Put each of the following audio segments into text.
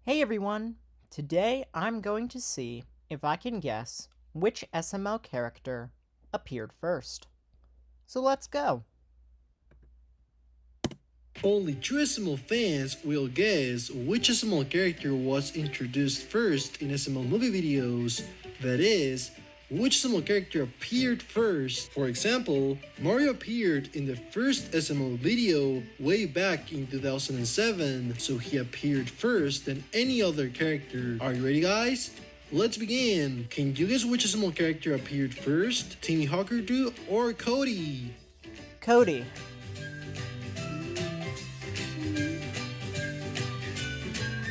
Hey everyone! Today I'm going to see if I can guess which SML character appeared first. So let's go! Only true SML fans will guess which SML character was introduced first in SML movie videos, that is, which SML character appeared first. For example, Mario appeared in the first SML video way back in 2007, so he appeared first than any other character. Are you ready, guys? Let's begin! Can you guess which SML character appeared first? Timmy Hawkerdu or Cody? Cody.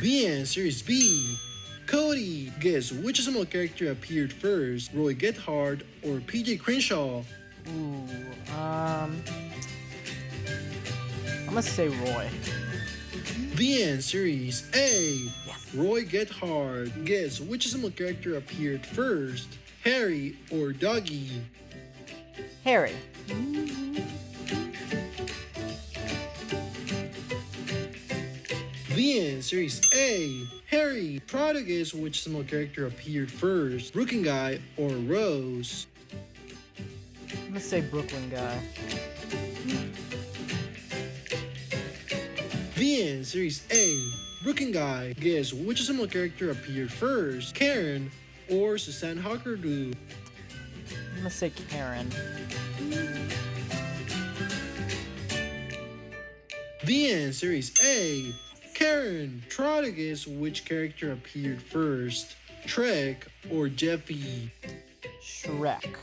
The answer is B. Cody. Guess which SML character appeared first? Roy Gethard or PJ Crenshaw? I'm gonna say Roy. The answer is A. Yes. Roy Gethard. Guess which SML character appeared first? Harry or Dougie? Harry. The answer is A. Harry. Try to guess which SML character appeared first, Brooklyn Guy or Rose? I'm gonna say Brooklyn guy. The answer is A. Brooklyn Guy. Guess which SML character appeared first, Karen or Susan Hawkerdu? I'm gonna say Karen. The answer is A. Karen. Try to guess which character appeared first, Shrek or Jeffy? Shrek.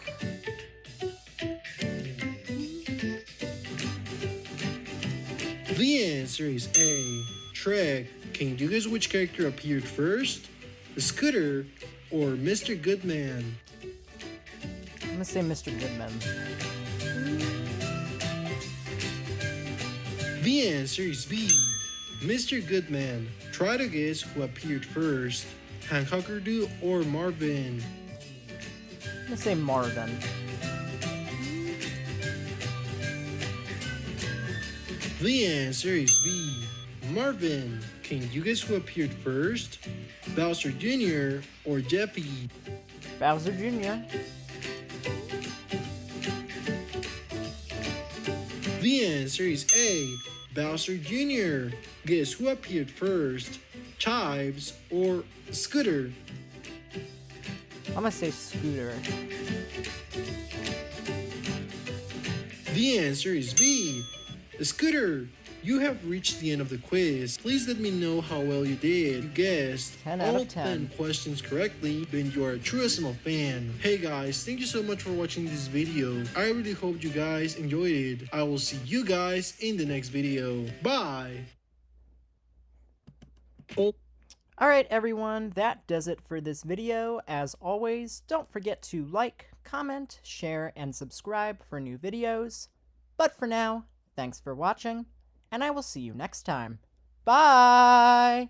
The answer is A. Shrek. Can you guess which character appeared first, Scooter or Mr. Goodman? I'm gonna say Mr. Goodman. The answer is B. Mr. Goodman. Try to guess who appeared first, Hank Hawkerdu or Marvin? I'm gonna say Marvin. The answer is B. Marvin. Can you guess who appeared first, Bowser Jr. or Jeffy? Bowser Jr. The answer is A. Bowser Jr. Guess who appeared first, Chives or Scooter? I'm gonna say Scooter. The answer is B. Scooter. You have reached the end of the quiz. Please let me know how well you did. You guessed 10 out all of 10. 10 questions correctly, then you are a true SML fan. Hey guys, thank you so much for watching this video. I really hope you guys enjoyed it. I will see you guys in the next video. Bye! Alright everyone, that does it for this video. As always, don't forget to like, comment, share, and subscribe for new videos. But for now, thanks for watching, and I will see you next time. Bye!